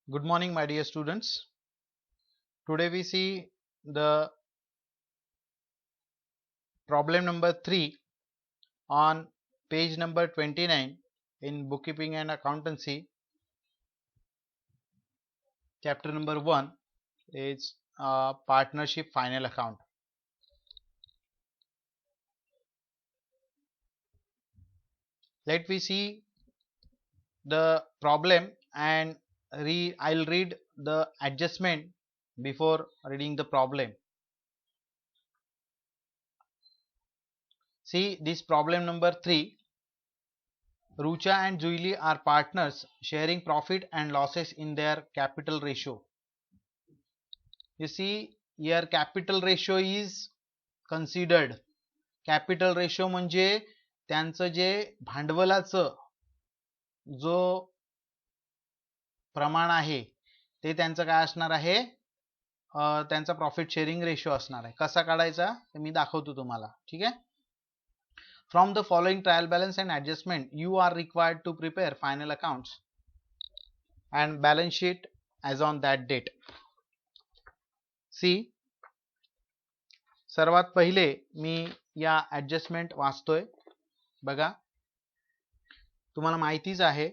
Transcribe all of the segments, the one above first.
Good morning, my dear students. Today we see the problem number 3 on page number 29 in bookkeeping and accountancy. Chapter number 1 is partnership final account. Let me see the problem and I'll read the adjustment before reading the problem. See this problem number 3. Rucha and Julie are partners sharing profit and losses in their capital ratio. You see here capital ratio is considered. Capital ratio म्हणजे त्यांचं जे भांडवलाचं जो प्रमाण आहे ते त्यांचं काय असणार आहे, त्यांचा प्रॉफिट शेअरिंग रेशो असणार आहे. कसा काढायचा ते मी दाखवतो तुम्हाला. ठीक आहे. From the following trial balance and adjustment, you are required to prepare final accounts and balance sheet as on that date. See, सर्वात पहिले मी या ऍडजस्टमेंट वाचतोय. बघा, तुम्हाला माहितीच आहे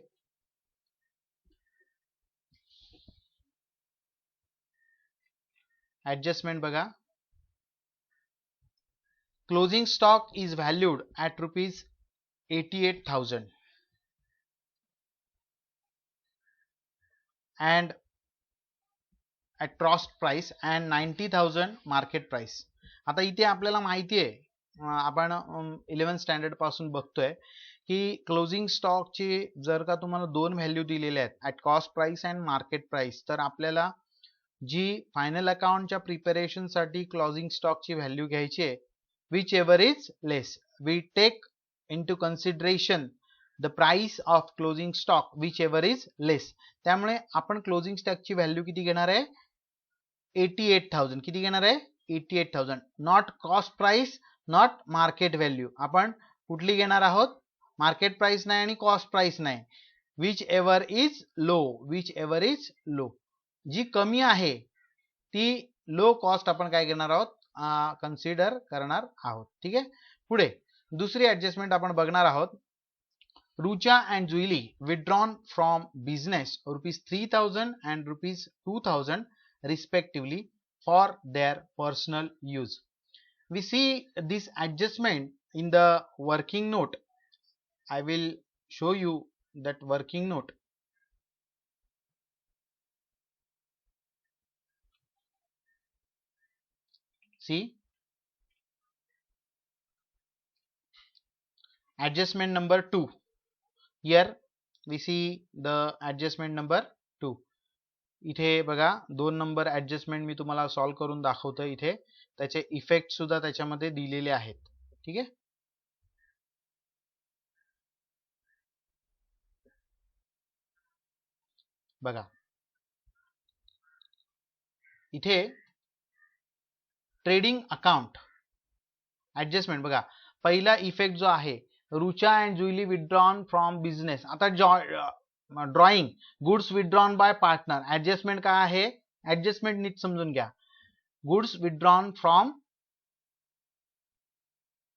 ऍडजस्टमेंट बघा. Closing stock is valued at rupees 88,000 and at cost price and 90,000 market price. आता इथे आपल्याला माहिती आहे, आपण 11th स्टँडर्ड पासून बघतोय की क्लोजिंग स्टॉक ची जर का तुम्हाला दोन व्हॅल्यू दिलेले आहेत at cost price and market price, तर आपल्याला जी फायनल अकाउंटच्या प्रिपरेशन साठी क्लोजिंग स्टॉक ची व्हॅल्यू घ्यायची आहे, whichever is less. We take into consideration the price of closing stock whichever is less. त्यामुळे आपण क्लोजिंग स्टॉक ची व्हॅल्यू किती घेणार आहे, 88,000. किती घेणार आहे, 88,000. Not cost price, not market value. आपण कुठली घेणार आहोत, मार्केट प्राइस नाही आणि कॉस्ट प्राइस नाही. Whichever is low, whichever is low. जी कमी आहे ती लो कॉस्ट आपण काय घेणार आहोत, कन्सिडर करणार आहोत. ठीक आहे. पुढे दुसरी ऍडजस्टमेंट आपण बघणार आहोत. Rucha and Juili withdrawn from business ₹3,000 and ₹2,000 respectively for their personal use. We see this adjustment in the working note. I will show you that working note. See, adjustment number 2. Here we see the adjustment number 2. इथे बघा 2 number adjustment मी तुम्हाला solve करून दाखवतोय. इथे त्याचे effect सुद्धा त्याच्यामध्ये दिलेले आहेत. ठीक आहे. बघा इथे ट्रेडिंग अकाउंट ऍडजस्टमेंट बघा, पहिला इफेक्ट जो आहे Rucha and Juili withdrawn from business. आता drawing goods withdrawn by partner. Adjustment काय आहे, ऍडजस्टमेंट नीट समजून घ्या. Goods withdrawn from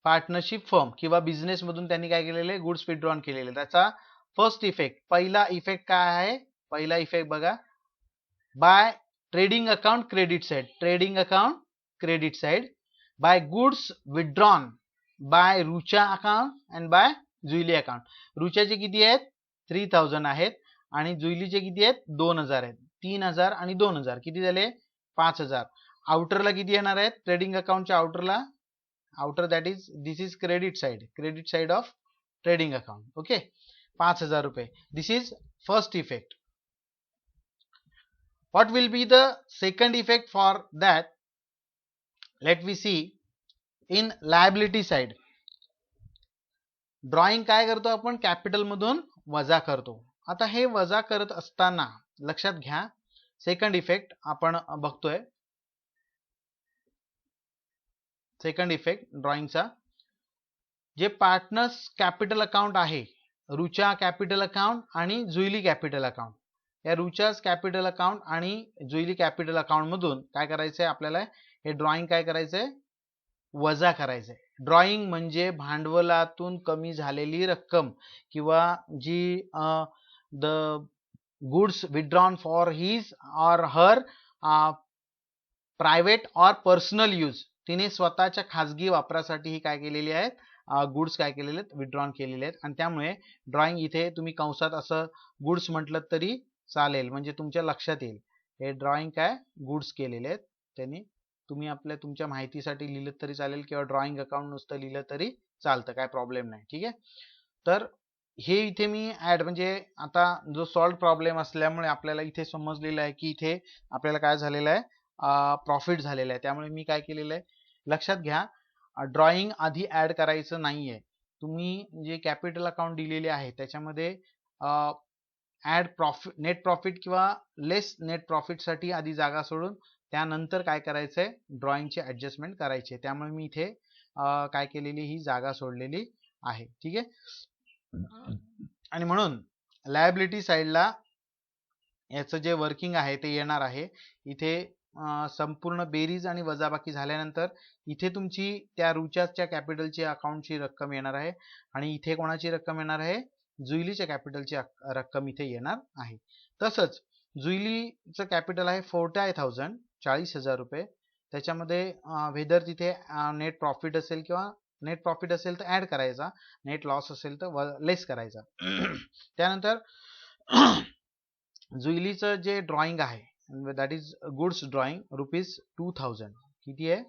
partnership firm किंवा बिझनेस मधून त्यांनी काय केलेले, गुड्स विथड्रॉन केलेले. त्याचा फर्स्ट इफेक्ट, पहिला इफेक्ट काय आहे, पहिला इफेक्ट बघा, by trading account credit side. Trading account credit side by goods withdrawn by Rucha account and by Juili account. रुचाचे किती आहेत, 3,000 आहेत आणि जुईलीचे किती आहेत, 2,000 आहेत. 3,000 आणि 2,000 किती झाले, 5,000. आउटरला किती येणार आहेत, ट्रेडिंग अकाउंटच्या आउटरला, outer that is this is credit side of trading account. Okay, 5,000 रुपये. This is first effect. What will be the second effect for that? Let me see in liability side. Drawing काय करतो आपण, capital मधून वजा करतो. आता हे वजा करत असताना लक्षात घ्या, सेकंड इफेक्ट आपण बघतोय. सेकंड इफेक्ट ड्रॉइंगचा, जे पार्टनर्स कॅपिटल अकाउंट आहे, रुचा कॅपिटल अकाउंट आणि जुईली कॅपिटल अकाउंट, या रुचाज कॅपिटल अकाउंट आणि जुईली कॅपिटल अकाउंट मधून काय करायचंय आपल्याला, हे ड्रॉइंग काय करायचंय, वजा करायचंय. ड्रॉइंग म्हणजे भांडवलातून कमी झालेली रक्कम किंवा जी the goods withdrawn for his और हर प्रायव्हेट और पर्सनल यूज, तिने स्वतःच्या खाजगी वापरासाठी ही काय केलेली आहेत, गुड्स काय केलेले आहेत, विथड्रॉन केलेले आहेत. आणि त्यामुळे ड्रॉइंग इथे तुम्ही कंसात असं गुड्स म्हटलं तरी चालेल, म्हणजे तुमच्या लक्षात येईल हे ड्रॉइंग काय गुड्स केलेले आहेत. त्यांनी तुम्ही तुमच्या माहितीसाठी लिहिलं तरी चालेल किंवा ड्रॉइंग अकाउंट नुसतं लिहिलं तरी चालतं, काय प्रॉब्लेम नाही. ठीक आहे. तर हे इथे मी ऍड, म्हणजे आता जो सॉल्व्ह प्रॉब्लेम असल्यामुळे आपल्याला इथे समजलेलं आहे की इथे आपल्याला काय झालेलं आहे, प्रॉफिट झालेलं आहे. त्यामुळे मी काय केलेलं आहे, लक्षात घ्या, ड्रॉइंग आधी ऍड करायचं नाहीये. तुम्ही जे कॅपिटल अकाउंट दिलेले आहे त्याच्यामध्ये ऍड प्रॉफिट, नेट प्रॉफिट किंवा लेस नेट प्रॉफिट साठी आधी जागा सोडून त्यानंतर काय करायचंय, ड्रॉइंगची ऍडजस्टमेंट करायची. त्यामुळे मी इथे काय केलेली, ही जागा सोडलेली आहे. ठीक आहे. आणि म्हणून लायबिलिटी साइडला याचं जे वर्किंग आहे ते येणार आहे. इथे संपूर्ण बेरीज आणि वजाबाकी झाल्यानंतर इथे तुमची त्या रुचाजच्या कॅपिटलची अकाउंटची रक्कम येणार आहे आणि इथे कोणाची रक्कम येणार आहे, जुईलीच्या कॅपिटलची रक्कम इथे येणार आहे. तसंच जुईलीचं कॅपिटल आहे 40,000, 40,000 रुपये. त्याच्यामध्ये वेदर तिथे नेट प्रॉफिट असेल किंवा नेट प्रॉफिट असेल तर ऍड करायचा, नेट लॉस असेल तर लेस करायचा. त्यानंतर जुईलीचं जे ड्रॉइंग आहे दॅट इज गुड्स ड्रॉइंग ₹2000. किती आहे,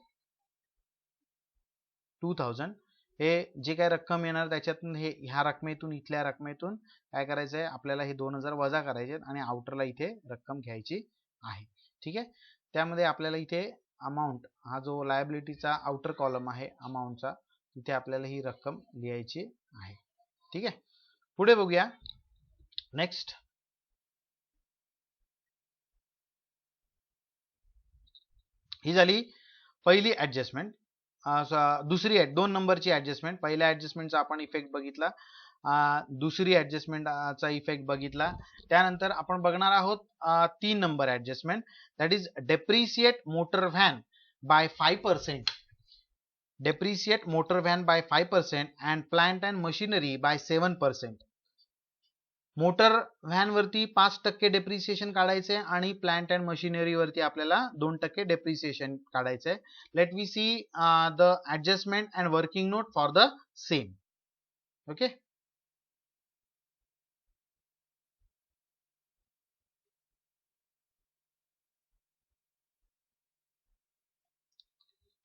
2000. हे जे काय रक्कम येणार त्याच्यातून ह्या रकमेतून, इथल्या रकमेतून काय करायचंय आपल्याला, हे 2000 वजा करायचे आणि आउटरला इथे रक्कम घ्यायची आहे. ठीक आहे. त्यामध्ये आपल्याला इथे अमाऊंट, हा जो लायबिलिटीचा आउटर कॉलम आहे अमाऊंटचा, इथे आपल्याला ही रक्कम लिहायची आहे. ठीक आहे. पुढे बघूया. नेक्स्ट, ही झाली पहिली ऍडजस्टमेंट. दुसरी 2 नंबरची ऍडजस्टमेंट. पहिल्या ऍडजस्टमेंटचा आपण इफेक्ट बघितला, दुसरी ऍडजस्टमेंटचा इफेक्ट बघितला. त्यानंतर आपण बघणार आहोत 3 number adjustment, that is depreciate motor van by 5%, depreciate motor van by 5% and plant and machinery by 7%. Motor van वरती 5% डेप्रिसिएशन काढायचे आणि प्लांट अँड मशिनरी वरती आपल्याला 2% डेप्रिसिएशन काढायचंय. Let we see the adjustment and working note for the same. Okay.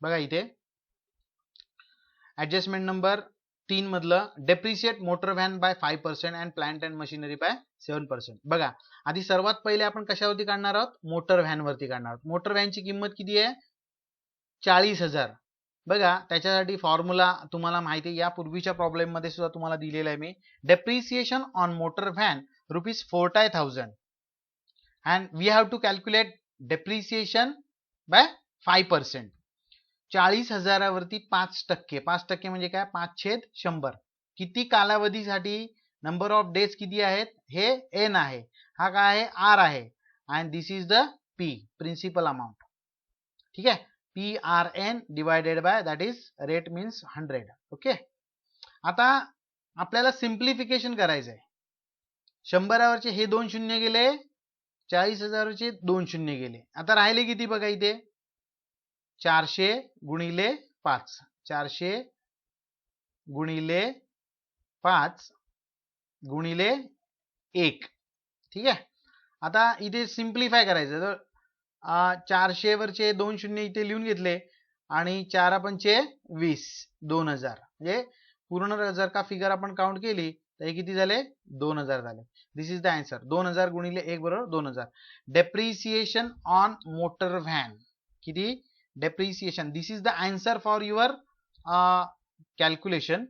बघा इथे adjustment number 3 मधलं, depreciate motor van by 5% and plant and machinery by 7%. बघा आधी सर्वात पहिले आपण कशावरती काढणार आहोत, मोटर व्हॅन वरती काढणार आहोत. मोटर व्हॅनची किंमत किती आहे, 40,000. बघा त्याच्यासाठी फॉर्म्युला तुम्हाला माहिती आहे, या पूर्वीच्या प्रॉब्लेम मध्ये सुद्धा तुम्हाला दिलेला आहे मी. Depreciation on motor van ₹40,000 and we have to calculate depreciation by 5%. 40,000 वरती 5%, 5% म्हणजे काय, 5/100. किती कालावधीसाठी, नंबर ऑफ डेज किती आहेत, हे एन आहे, हा काय आहे, आर आहे, and this is the P, principal amount. ठीक आहे. PRN divided by that is rate means 100. Okay. आता आपल्याला सिम्प्लिफिकेशन करायचंय. 100 वरचे हे 2 शून्य गेले, 40,000 वरचे 2 शून्य गेले. आता राहिले किती बघा इथे, 400 गुणिले 5, 400 गुणिले 5 गुणिले 1. ठीक आहे. आता इथे सिम्प्लिफाय करायचं, तर 400 वरचे 2 शून्य इथे लिहून घेतले आणि 4 पंचे 20, 2000. म्हणजे पूर्ण जर का फिगर आपण काउंट केली तर हे किती झाले, 2000 झाले. दिस इज द आन्सर. 2000 गुणिले 1 बरोबर 2000. डेप्रिसिएशन ऑन मोटर व्हॅन किती, depreciation, this is the answer for your calculation,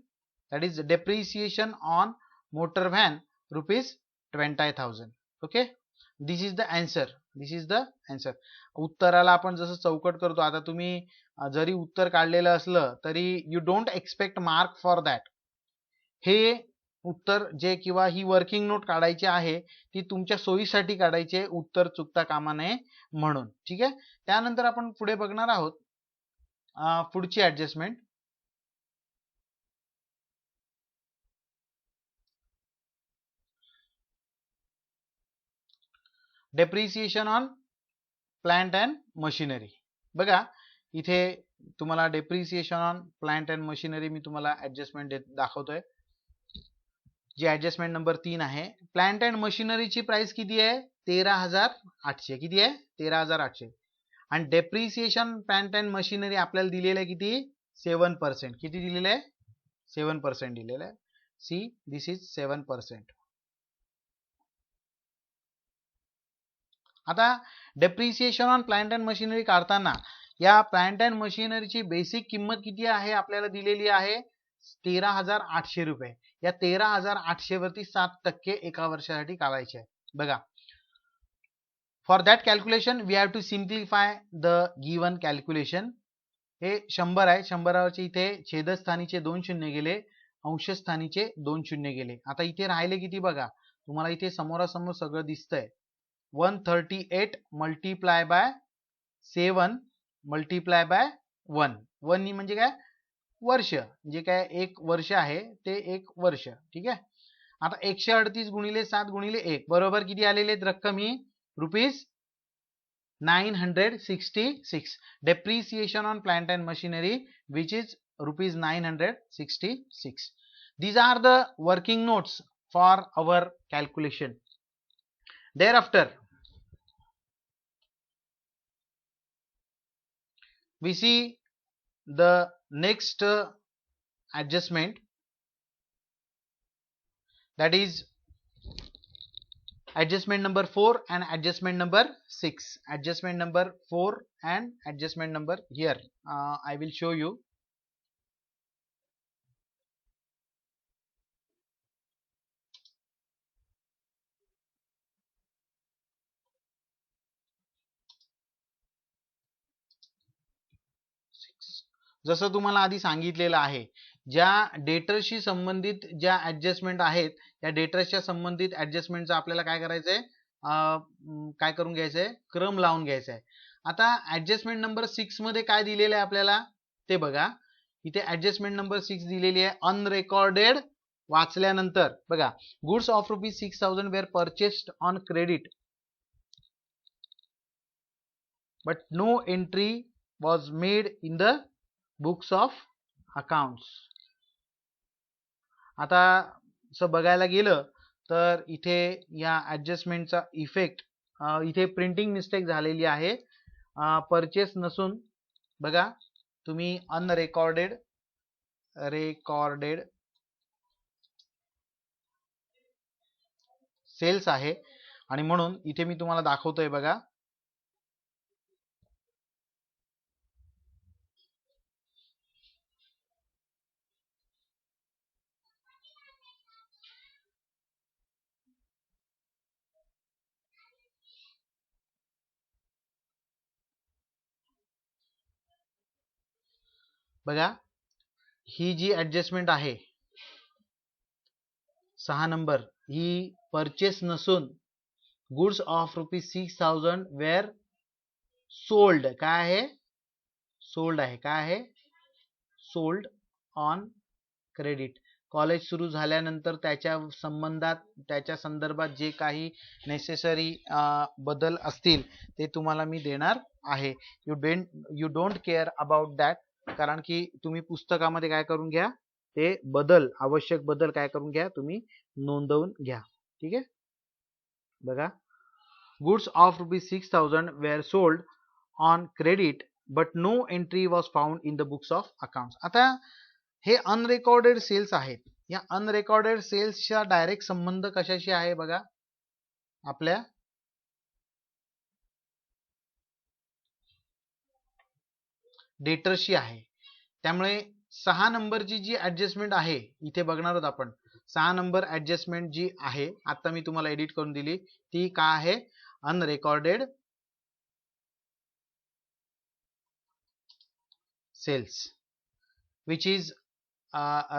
that is depreciation on motor van ₹20,000. okay, this is the answer, this is the answer. उत्तराला आपण जसं चौकट करतो, आता तुम्ही जरी उत्तर काढलेलं असलं तरी you don't expect mark for that. हे उत्तर जे किंवा ही वर्किंग नोट काढायची आहे ती तुमच्या सोयीसाठी काढायची आहे, उत्तर चुकता कामा नये म्हणून. ठीक आहे. त्यानंतर आपण पुढे बघणार आहोत पुढची adjustment. Depreciation on plant and machinery. बघा इथे तुम्हाला depreciation on plant and machinery मी तुम्हाला ऍडजस्टमेंट दाखवतोय, जी ऍडजस्टमेंट नंबर 3 आहे. प्लांट अँड मशिनरीची प्राइस किती आहे? 13,800. किती आहे? 13,800. आणि डेप्रिसिएशन प्लांट अँड मशिनरी आपल्याला दिलेलं आहे किती? 7%. किती दिलेलं आहे? 7% दिलेलं आहे. See this is 7%. आता depreciation on plant and machinery काढताना या प्लांट अँड मशिनरीची बेसिक किंमत किती आहे आपल्याला दिलेली आहे? 13,800 रुपये. या 13,800 वरती 7% एका वर्षासाठी काढायचे आहे. बघा, for that calculation we have to simplify the given calculation. हे 100 आहे. 100वरचे इथे छेदस्थानीचे 2 शून्य गेले, अंशस्थानीचे 2 शून्य गेले. आता इथे राहिले किती बघा, तुम्हाला इथे समोरासमोर सगळं दिसतंय. 138 मल्टिप्लाय बाय 7 मल्टिप्लाय बाय 1. 1 म्हणजे काय? वर्ष. जे काय 1 वर्ष आहे ते 1 वर्ष. ठीक आहे. आता 138 गुणिले 7 गुणिले 1 बरोबर किती आलेले आहेत रक्कम? ही ₹966. Depreciation on plant and machinery which is ₹966. These are the working notes for our calculation. Thereafter we see the next adjustment, that is adjustment number 4 and adjustment number 6. Adjustment number 4 and adjustment number here I will show you. जसं तुम्हाला आधी सांगितलेलं आहे, ज्या डेटरशी संबंधित ज्या adjustment आहेत त्या डेटरच्या संबंधित ऍडजस्टमेंटचा आपल्याला काय करायचंय? काय करून घ्यायचंय? क्रम लावून घ्यायचा आहे. आता ऍडजस्टमेंट नंबर 6 मध्ये काय दिलेलं आहे आपल्याला ते बघा. इथे ऍडजस्टमेंट नंबर 6 दिलेली आहे अनरेकॉर्डेड. वाचल्यानंतर बघा, goods of ₹6,000 were purchased on credit but no entry was made in the books of accounts. आता असं बघायला गेलं तर इथे या ऍडजस्टमेंटचा इफेक्ट इथे प्रिंटिंग मिस्टेक झालेली आहे. परचेस नसून बघा तुम्ही अनरेकॉर्डेड सेल्स आहे आणि म्हणून इथे मी तुम्हाला दाखवतोय बघा. बघा ही जी ऍडजस्टमेंट आहे 6 नंबर, ही परचेस नसून गुड्स ऑफ ₹6,000 वेअर सोल्ड. काय आहे? सोल्ड आहे. काय आहे? Sold on credit. कॉलेज सुरू झाल्यानंतर त्याच्या संदर्भात जे काही नेसेसरी बदल असतील ते तुम्हाला मी देणार आहे. You don't care about that. कारण की तुम्ही पुस्तकामध्ये काय करून घ्या, ते बदल, आवश्यक बदल काय करून घ्या, तुम्ही नोंदवून घ्या. ठीक आहे. बघा, goods of ₹6,000 were sold on credit but no entry was found in the books of accounts. आता हे अनरेकॉर्डेड सेल्स आहेत. या अनरेकॉर्डेड सेल्सचा डायरेक्ट संबंध कशाशी आहे बघा, आपल्या डेटरशी आहे. त्यामुळे 6 नंबरची जी ऍडजस्टमेंट आहे इथे बघणार आहोत आपण. 6 नंबर ऍडजस्टमेंट जी आहे आता मी तुम्हाला एडिट करून दिली, ती काय आहे? अनरेकॉर्डेड सेल्स विच इज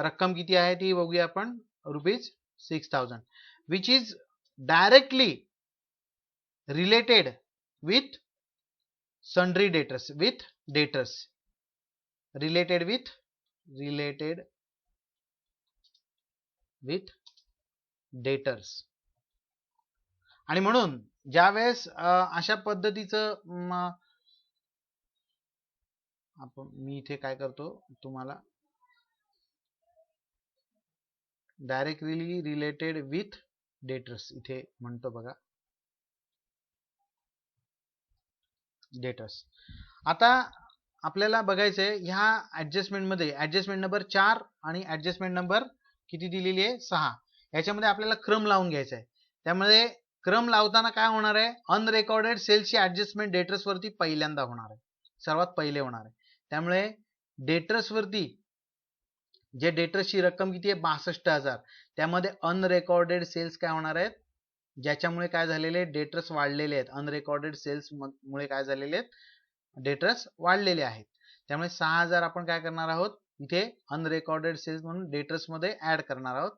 रक्कम किती आहे ती बघूया आपण. ₹6,000 which is directly related with sundry debtors related with debtors. आणि म्हणून ज्यावेळेस अशा पद्धतीचं मी इथे काय करतो तुम्हाला डायरेक्टली रिलेटेड विथ डेटर्स इथे म्हणतो बघा डेटर्स. आता आपल्याला बघायचंय ह्या ऍडजस्टमेंट मध्ये ऍडजस्टमेंट नंबर 4 आणि ऍडजस्टमेंट नंबर किती दिलेली आहे 6 याच्यामध्ये आपल्याला क्रम लावून घ्यायचा आहे. त्यामध्ये क्रम लावताना काय होणार आहे अनरेकॉर्डेड सेल्सची ऍडजस्टमेंट डेटर्स वरती पहिल्यांदा होणार आहे सर्वात पहिले होणार आहे. त्यामुळे डेटर्स वरती जे डेटर्सची रक्कम किती आहे 62,000 त्यामध्ये अनरेकॉर्डेड सेल्स काय होणार आहेत ज्याच्यामुळे काय झालेले डेटर्स वाढलेले आहेत अनरेकॉर्डेड सेल्स मुळे काय झालेले आहेत डेटर्स वाढलेले आहेत. त्यामुळे 6,000 आपण काय करणार आहोत इथे अनरेकॉर्डेड सेल्स म्हणून डेटर्स मध्ये ऍड करणार आहोत.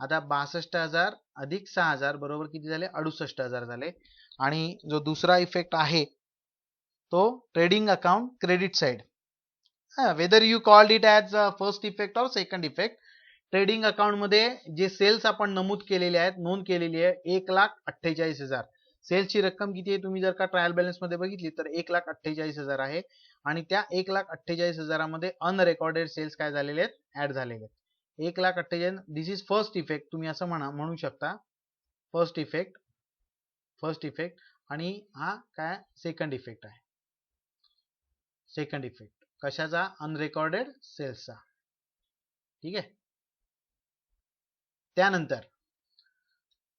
आता 62,000 अधिक 6,000 बरोबर किती झाले 68,000 झाले. आणि जो दुसरा इफेक्ट आहे तो trading account credit side whether you called it as first effect और सेकंड इफेक्ट ट्रेडिंग अकाउंट मध्ये जे सेल्स आपण नोंद केलेली आहे 1,48,000 सेल्सची रक्कम किती आहे तुम्ही जर का ट्रायल बॅलन्स मध्ये बघितली तर 1,48,000 आहे आणि त्या 1,48,000 मध्ये अनरेकॉर्डेड सेल्स काय झालेले आहेत ऍड झालेले आहेत. 1,48,000 दिस इज फर्स्ट इफेक्ट तुम्ही असं म्हणू शकता फर्स्ट इफेक्ट आणि हा काय सेकंड इफेक्ट आहे. सेकंड इफेक्ट कशाचा अनरेकॉर्डेड सेल्सचा. ठीक आहे. त्यानंतर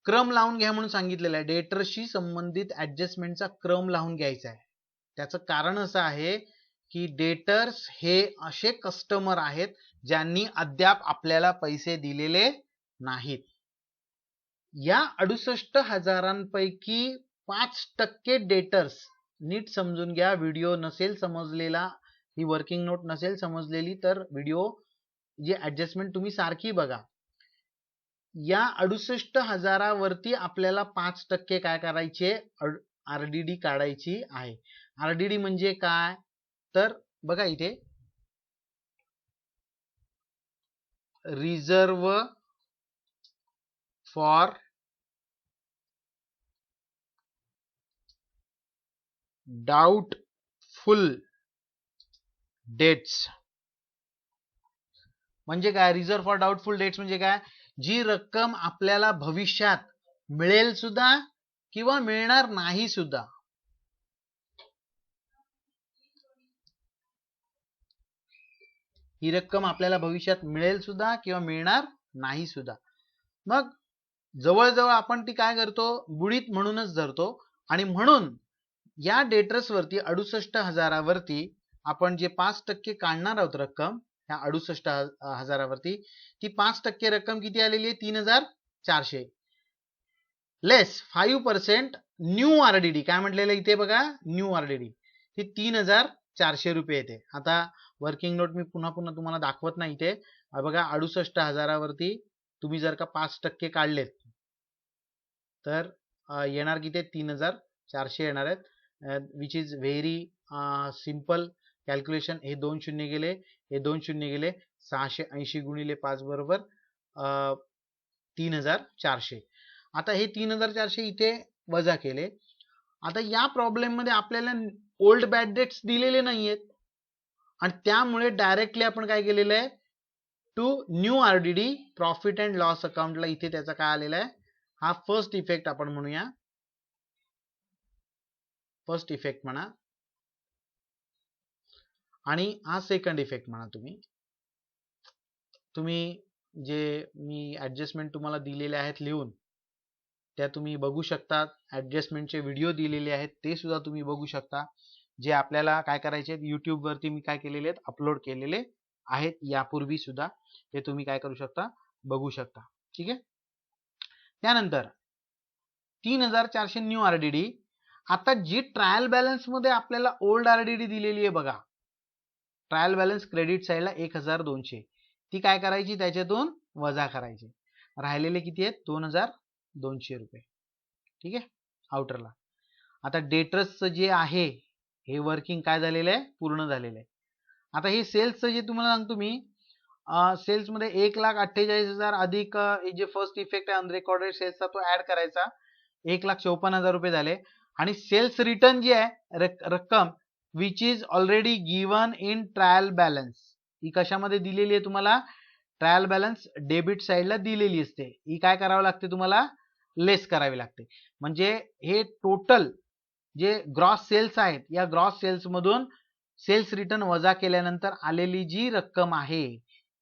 क्रम लावून घ्या म्हणून सांगितलेलं आहे डेटर्सशी संबंधित ऍडजस्टमेंटचा क्रम लावून घ्यायचा आहे. त्याचं कारण असं आहे की डेटर्स हे असे कस्टमर आहेत ज्यांनी अद्याप आपल्याला पैसे दिलेले नाहीत. या 68,000 पैकी 5% डेटर्स नीट समजून घ्या. व्हिडिओ नसेल समजलेला ही वर्किंग नोट नसेल समजलेली तर व्हिडिओ जी ऍडजस्टमेंट तुम्ही सारखी बघा. या 68,000 वरती आपल्याला 5% काय करायचे आरडीडी काढायची आहे. आरडीडी म्हणजे काय तर बघा इथे रिझर्व फॉर डाउटफुल डेट्स म्हणजे काय रिझर्व फॉर डाउटफुल डेट्स म्हणजे काय जी रक्कम आपल्याला भविष्यात मिळेल सुद्धा किंवा मिळणार नाही सुद्धा. ही रक्कम आपल्याला भविष्यात मिळेल सुद्धा किंवा मिळणार नाही सुद्धा. मग जवळजवळ आपण ती काय करतो बुडीत म्हणूनच धरतो आणि म्हणून या डेटर्स वरती 68,000 वरती आपण जे 5% काढणार आहोत रक्कम ह्या 68,000 वरती ती 5% रक्कम किती आलेली आहे 3,400 लेस 5% न्यू आरडीडी काय म्हटलेलं इथे बघा न्यू आरडीडी ती 3,400 रुपये येते. आता वर्किंग नोट मी पुन्हा तुम्हाला दाखवत नाही इथे बघा 68,000 वरती तुम्ही जर का 5% काढलेत तर येणार किती 3,400 येणार आहेत. Which is very simple calculation. हे 2 शून्य गेले हे 2 शून्य गेले 680 गुणिले 5 बरोबर 3,400. आता हे 3,400 इथे वजा केले. आता या प्रॉब्लेम मध्ये आपल्याला ओल्ड बॅड डेट्स दिलेले नाहीयेत आणि त्यामुळे डायरेक्टली आपण काय केलेलं आहे to new RDD profit and loss अकाउंटला इथे त्याचा काय आलेला आहे हा फर्स्ट इफेक्ट आपण म्हणूया फर्स्ट इफेक्ट म्हणा आणि हा सेकंड इफेक्ट म्हणा. तुम्ही जे मी ऍडजस्टमेंट तुम्हाला दिलेले आहेत लिहून त्या तुम्ही बघू शकता. ऍडजस्टमेंटचे व्हिडिओ दिलेले आहेत ते सुद्धा तुम्ही बघू शकता जे आपल्याला काय करायचे YouTube वरती मी काय केलेले आहेत अपलोड केलेले आहेत यापूर्वी सुद्धा ते तुम्ही काय करू शकता बघू शकता. ठीक आहे. त्यानंतर 3,400 न्यू आरडीडी. आता जी ट्रायल बॅलन्स मध्ये आपल्याला ओल्ड आरडीडी दिलेली आहे बघा ट्रायल बॅलन्स क्रेडिट साइडला 1,200 ती काय करायची त्याच्यातून वजा करायची. राहिलेले किती आहेत 2200 रुपये. ठीक आहे आउटरला. आता डेटर्सचं जे आहे हे वर्किंग काय झालेलं आहे पूर्ण झालेलं आहे. आता हे सेल्सचं जे तुम्हाला सांगतो मी सेल्समध्ये 1,48,000 अधिक हे जे फर्स्ट इफेक्ट आहे अनरेकॉर्डेड सेल्सचा तो ऍड करायचा 1,54,000 रुपये झाले. आणि सेल्स रिटर्न जी आहे रक्कम which is already given in trial balance ही कशामध्ये दिलेली आहे तुम्हाला ट्रायल बॅलन्स डेबिट साईडला दिलेली असते. ही काय करावं लागते तुम्हाला लेस करावी लागते. म्हणजे हे टोटल जे ग्रॉस सेल्स आहेत या ग्रॉस सेल्स मधून सेल्स रिटर्न वजा केल्यानंतर आलेली जी रक्कम आहे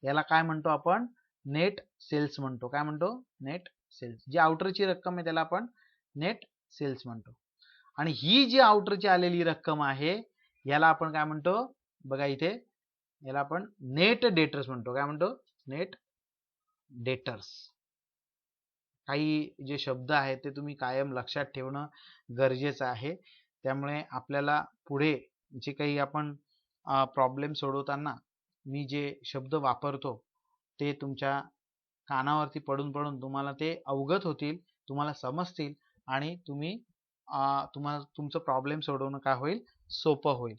याला काय म्हणतो आपण नेट सेल्स म्हणतो. काय म्हणतो नेट सेल्स. जी आउटरची रक्कम आहे त्याला आपण नेट सेल्स म्हणतो. आणि ही जी आउटरची आलेली रक्कम आहे याला आपण काय म्हणतो बघा इथे याला आपण नेट डेटर्स म्हणतो. काय म्हणतो नेट डेटर्स. काही जे शब्द आहेत ते तुम्ही कायम लक्षात ठेवणं गरजेचं आहे. त्यामुळे आपल्याला पुढे जे काही आपण प्रॉब्लेम सोडवताना मी जे शब्द वापरतो ते तुमच्या कानावरती पडून पडून तुम्हाला ते अवगत होतील, तुम्हाला समजतील आणि तुम्ही तुम्हाला तुमचं प्रॉब्लेम सोडवणं काय होईल सोपं होईल.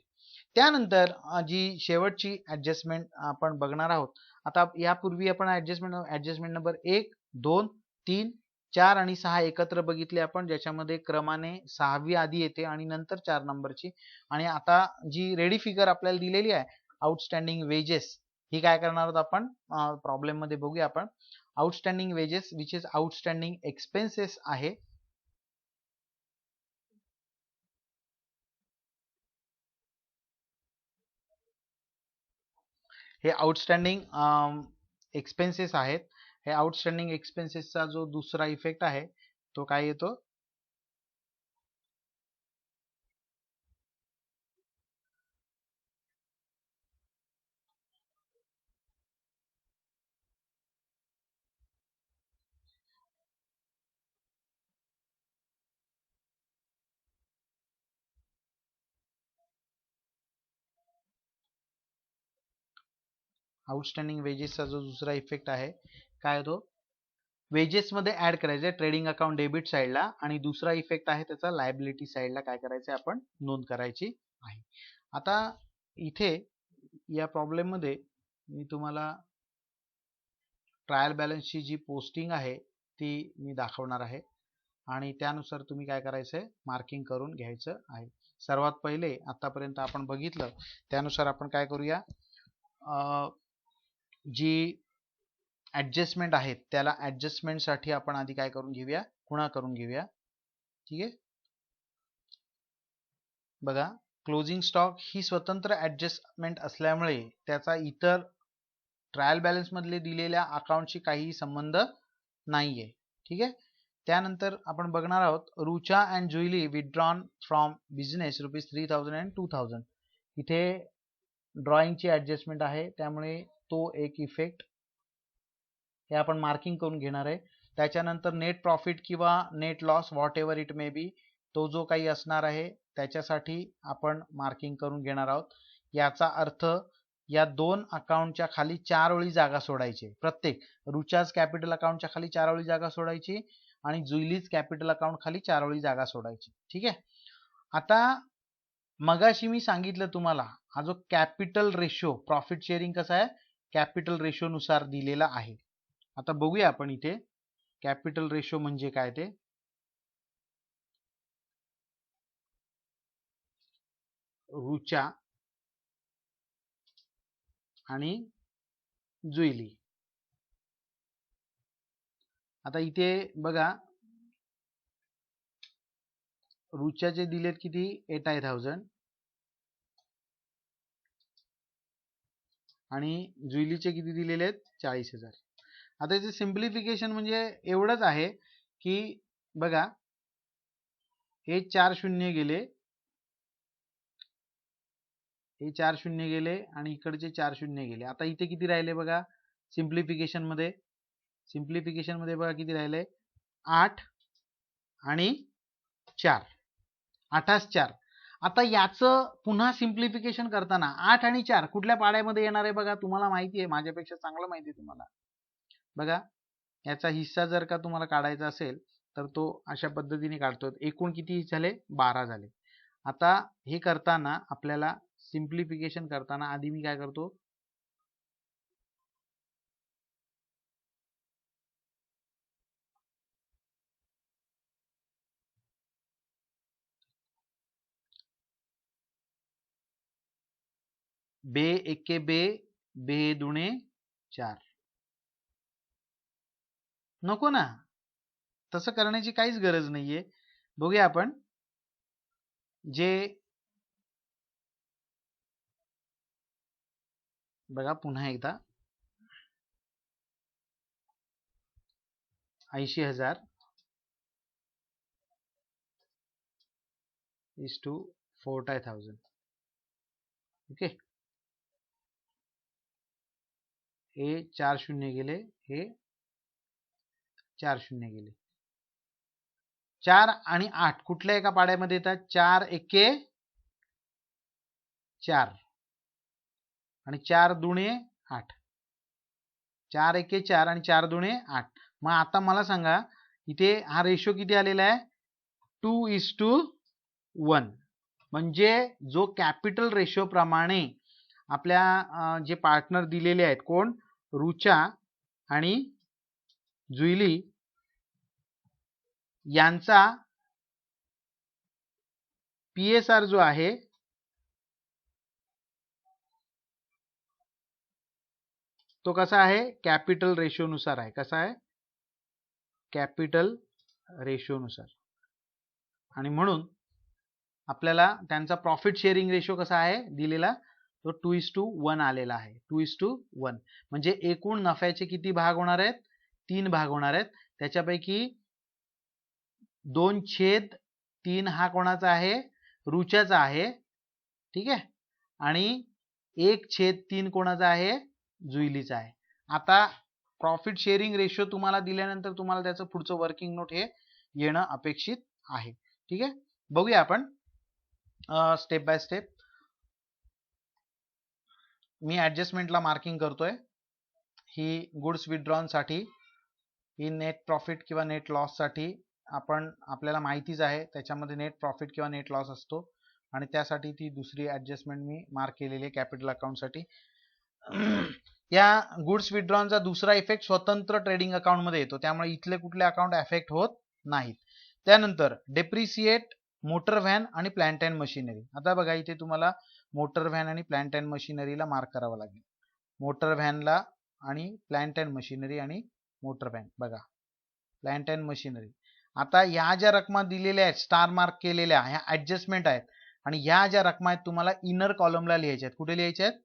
त्यानंतर जी शेवटची ऍडजस्टमेंट आपण बघणार आहोत. आता यापूर्वी आपण ऍडजस्टमेंट नंबर 1, 2, 3, 4 आणि 6 एकत्र बघितले आपण ज्याच्यामध्ये क्रमाने 6वी आधी येते आणि नंतर 4 नंबरची. आणि आता जी रेडी फिगर आपल्याला दिलेली आहे आउटस्टँडिंग वेजेस ही काय करणार आहोत आपण प्रॉब्लेम मध्ये बघूया आपण. Outstanding wedges which is outstanding expenses आहे. हे आउटस्टँडिंग एक्सपेन्सेस आहेत. हे आउटस्टँडिंग एक्सपेन्सेसचा जो दुसरा इफेक्ट आहे तो काय येतो आउटस्टँडिंग वेजेसचा जो दुसरा इफेक्ट आहे काय येतो वेजेस मध्ये ऍड करायचे ट्रेडिंग अकाउंट डेबिट साईडला आणि दुसरा इफेक्ट आहे त्याचा लायबिलिटी साईडला काय करायचं आपण नोंद करायची आहे. आता इथे या प्रॉब्लेम मध्ये मी तुम्हाला ट्रायल बॅलन्सची जी पोस्टिंग आहे ती मी दाखवणार आहे आणि त्यानुसार तुम्ही काय करायचंय मार्किंग करून घ्यायचं आहे. सर्वात पहिले आतापर्यंत आपण बघितलं त्यानुसार आपण काय करूया जी ऍडजस्टमेंट आहेत त्याला ऍडजस्टमेंट साठी आपण आधी काय करून घेऊया खुणा करून घेऊया. ठीक आहे बघा क्लोजिंग स्टॉक ही स्वतंत्र ऍडजस्टमेंट असल्यामुळे त्याचा इतर ट्रायल बॅलन्स मधले दिलेल्या अकाउंटशी काही संबंध नाहीये. ठीक आहे. त्यानंतर आपण बघणार आहोत Rucha and Juili withdrawn from business ₹3,000 and 2,000. इथे ड्रॉइंगची ऍडजस्टमेंट आहे त्यामुळे तो एक इफेक्ट हे आपण मार्किंग करून घेणार आहे. त्याच्यानंतर नेट प्रॉफिट किंवा net loss what ever it may be तो जो काही असणार आहे त्याच्यासाठी आपण मार्किंग करून घेणार आहोत. याचा अर्थ या दोन अकाउंटच्या खाली 4 ओळी जागा सोडायची. प्रत्येक रुचाज कॅपिटल अकाउंटच्या खाली 4 ओळी जागा सोडायची आणि जुईलीज कॅपिटल अकाउंट खाली 4 ओळी जागा सोडायची. ठीक आहे. आता मगाशी मी सांगितलं तुम्हाला हा जो कॅपिटल रेशो प्रॉफिट शेअरिंग कसा आहे कॅपिटल रेशो नुसार दिलेला आहे. आता बघूया आपण इथे कॅपिटल रेशो म्हणजे काय ते. रुचा आणि जुईली. आता इथे बघा रुचाचे दिलेत किती 80,000 आणि जुईलीचे किती दिलेले आहेत 40,000. आता याचे सिम्प्लिफिकेशन म्हणजे एवढंच आहे की बघा हे 4 शून्य गेले हे 4 शून्य गेले आणि इकडचे 4 शून्य गेले. आता इथे किती राहिले बघा सिम्प्लिफिकेशन मध्ये बघा किती राहिले 8 आणि 4 8 4. आता याचं पुन्हा सिम्प्लिफिकेशन करताना 8 आणि 4 कुठल्या पाड्यामध्ये येणार आहे बघा तुम्हाला माहिती आहे माझ्यापेक्षा चांगलं माहिती आहे तुम्हाला. बघा याचा हिस्सा जर का तुम्हाला काढायचा असेल तर तो अशा पद्धतीने काढतो. एकूण किती झाले? 12 झाले. आता हे करताना आपल्याला सिम्प्लिफिकेशन करताना आधी मी काय करतो, बे एके बे, बे दुणे 4. नको ना, तसं करण्याची काहीच गरज नाहीये. बघूया आपण जे, बघा पुन्हा एकदा 80,000 इज टू 40,000. ओके, हे 4 शून्य गेले, हे 4 शून्य गेले. 4 आणि 8 कुठल्या एका पाड्यामध्ये येतात? 4 एके 4 आणि 4 दुणे 8. 4 एके 4 आणि 4 दुणे 8. मग आता मला सांगा इथे हा रेशो किती आलेला आहे? 2:1. म्हणजे जो कॅपिटल रेशो प्रमाणे आपल्या जे पार्टनर दिलेले आहेत, कोण? रुचा आणि जुईली, यांचा PSR जो आहे तो कसा आहे? कॅपिटल रेशो नुसार आहे. कसा आहे? कॅपिटल रेशो नुसार. आणि म्हणून आपल्याला त्यांचा प्रॉफिट शेअरिंग रेशो कसा आहे दिलेला? तो 2:1 आलेला आहे. 2:1 म्हणजे एकूण नफ्याचे किती भाग होणार आहेत? 3 भाग होणार आहेत. त्याच्यापैकी 2/3 हा कोणाचा आहे? रुच्याचा आहे. ठीक आहे, आणि 1/3 कोणाचा आहे? जुईलीचा आहे. आता प्रॉफिट शेअरिंग रेशो तुम्हाला दिल्यानंतर तुम्हाला त्याचं पुढचं वर्किंग नोट हे येणं अपेक्षित आहे. ठीक आहे, बघूया आपण स्टेप बाय स्टेप. मी ऍडजस्टमेंटला मार्किंग करतोय. ही गुड्स विथड्रॉन साठी, ही नेट प्रॉफिट किंवा नेट लॉस साठी आपल्याला माहितीच आहे, त्याच्यामध्ये नेट प्रॉफिट किंवा नेट लॉस असतो आणि त्यासाठी ती दुसरी ऍडजस्टमेंट मी मार्क केलेली आहे कॅपिटल अकाउंट साठी. या गुड्स विथड्रॉनचा दुसरा इफेक्ट स्वतंत्र ट्रेडिंग अकाउंट मध्ये येतो, त्यामुळे इथले कुठले अकाउंट अफेक्ट होत नाहीत. त्यानंतर डेप्रिसिएट मोटर व्हॅन आणि प्लांट अँड मशिनरी. आता बघा इथे तुम्हाला मोटर व्हॅन आणि प्लांट अँड मशिनरीला मार्क करावं लागेल. मोटर व्हॅनला आणि प्लांट अँड मशिनरी आणि मोटर व्हॅन. बघा प्लांट अँड मशिनरी. आता ह्या ज्या रकमा दिलेल्या आहेत स्टार मार्क केलेल्या, ह्या ऍडजस्टमेंट आहेत आणि ह्या ज्या रकमा आहेत तुम्हाला इनर कॉलमला लिहायच्या आहेत. कुठे लिहायच्या आहेत?